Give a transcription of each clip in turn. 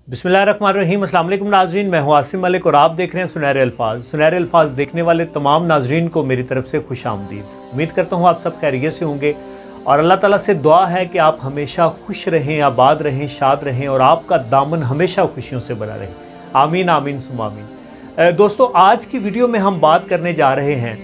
बिस्मिल्लाहिर्रहमानिर्रहीम। अस्सलाम वालेकुम नाज़रीन, मैं हूं आसिम मलिक और आप देख रहे हैं सुनहरे अल्फाज। सुनहरे अल्फाज देखने वाले तमाम नाज़रीन को मेरी तरफ से खुश आमदीद। उम्मीद करता हूं आप सब खैरियत से होंगे और अल्लाह ताला से दुआ है कि आप हमेशा खुश रहें, आबाद रहें, शाद रहें और आपका दामन हमेशा खुशियों से बना रहे। आमीन आमीन सुम आमीन। दोस्तों, आज की वीडियो में हम बात करने जा रहे हैं,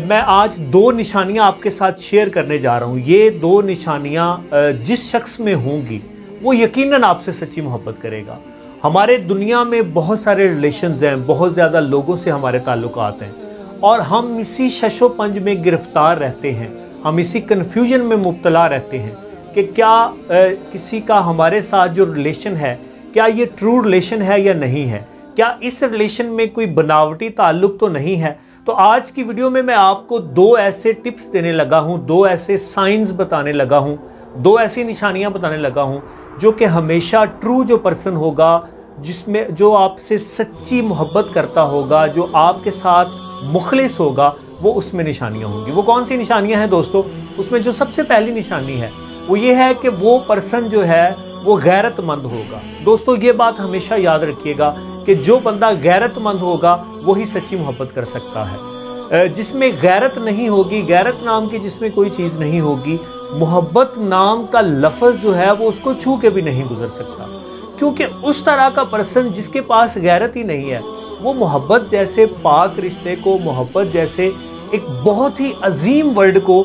मैं आज दो निशानियाँ आपके साथ शेयर करने जा रहा हूँ। ये दो निशानियाँ जिस शख्स में होंगी वो यकीनन आपसे सच्ची मोहब्बत करेगा। हमारे दुनिया में बहुत सारे रिलेशंस हैं, बहुत ज़्यादा लोगों से हमारे ताल्लुकात हैं और हम इसी शशो पंज में गिरफ्तार रहते हैं, हम इसी कन्फ्यूजन में मुब्तला रहते हैं कि क्या किसी का हमारे साथ जो रिलेशन है क्या ये ट्रू रिलेशन है या नहीं है, क्या इस रिलेशन में कोई बनावटी ताल्लुक तो नहीं है। तो आज की वीडियो में मैं आपको दो ऐसे टिप्स देने लगा हूँ, दो ऐसे साइंस बताने लगा हूँ, दो ऐसी निशानियाँ बताने लगा हूँ जो कि हमेशा ट्रू जो पर्सन होगा, जिसमें जो आपसे सच्ची मोहब्बत करता होगा, जो आपके साथ मुखलिस होगा, वो उसमें निशानियाँ होंगी। वो कौन सी निशानियाँ हैं दोस्तों? उसमें जो सबसे पहली निशानी है वो ये है कि वो पर्सन जो है वो गैरतमंद होगा। दोस्तों, ये बात हमेशा याद रखिएगा कि जो बंदा गैरतमंद होगा वही सच्ची मोहब्बत कर सकता है। जिसमें गैरत नहीं होगी, गैरत नाम की जिसमें कोई चीज़ नहीं होगी, मोहब्बत नाम का लफ्ज़ जो है वो उसको छू के भी नहीं गुजर सकता। क्योंकि उस तरह का पर्सन जिसके पास गैरत ही नहीं है, वो मोहब्बत जैसे पाक रिश्ते को, मोहब्बत जैसे एक बहुत ही अजीम वर्ड को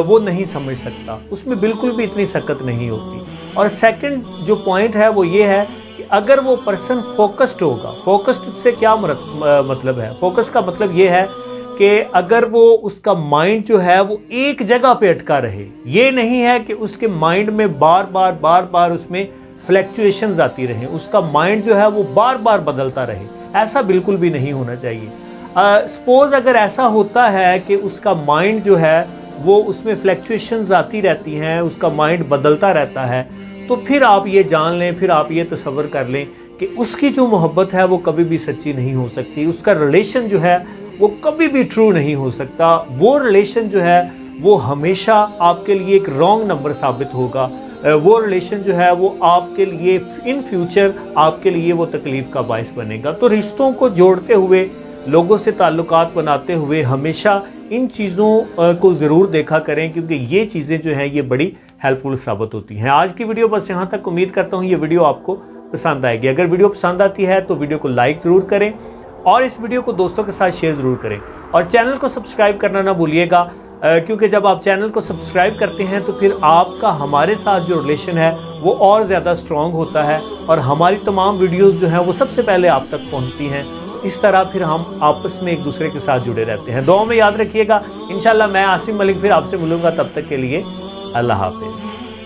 वो नहीं समझ सकता, उसमें बिल्कुल भी इतनी सकत नहीं होती। और सेकंड जो पॉइंट है वो ये है कि अगर वो पर्सन फोकस्ड होगा, फोकस्ड से क्या मतलब है? फोकस का मतलब ये है कि अगर वो उसका माइंड जो है वो एक जगह पे अटका रहे, ये नहीं है कि उसके माइंड में बार बार उसमें फ्लैक्चुएशंस आती रहें, उसका माइंड जो है वो बार बार बदलता रहे, ऐसा बिल्कुल भी नहीं होना चाहिए। सपोज अगर ऐसा होता है कि उसका माइंड जो है वो उसमें फ्लैक्चुएशंस आती रहती हैं, उसका माइंड बदलता रहता है, तो फिर आप ये जान लें, फिर आप ये तसव्वुर कर लें कि उसकी जो मोहब्बत है वो कभी भी सच्ची नहीं हो सकती, उसका रिलेशन जो है वो कभी भी ट्रू नहीं हो सकता। वो रिलेशन जो है वो हमेशा आपके लिए एक रॉन्ग नंबर साबित होगा। वो रिलेशन जो है वो आपके लिए इन फ्यूचर आपके लिए वो तकलीफ़ का बायस बनेगा। तो रिश्तों को जोड़ते हुए, लोगों से ताल्लुकात बनाते हुए हमेशा इन चीज़ों को ज़रूर देखा करें, क्योंकि ये चीज़ें जो हैं ये बड़ी हेल्पफुल साबित होती हैं। आज की वीडियो बस यहाँ तक। उम्मीद करता हूँ ये वीडियो आपको पसंद आएगी। अगर वीडियो पसंद आती है तो वीडियो को लाइक ज़रूर करें और इस वीडियो को दोस्तों के साथ शेयर ज़रूर करें और चैनल को सब्सक्राइब करना ना भूलिएगा, क्योंकि जब आप चैनल को सब्सक्राइब करते हैं तो फिर आपका हमारे साथ जो रिलेशन है वो और ज़्यादा स्ट्रॉन्ग होता है और हमारी तमाम वीडियोस जो हैं वो सबसे पहले आप तक पहुंचती हैं। इस तरह फिर हम आपस में एक दूसरे के साथ जुड़े रहते हैं। दुआ में याद रखिएगा। इंशाल्लाह मैं आसिम मलिक फिर आपसे मिलूंगा। तब तक के लिए अल्लाह हाफिज़।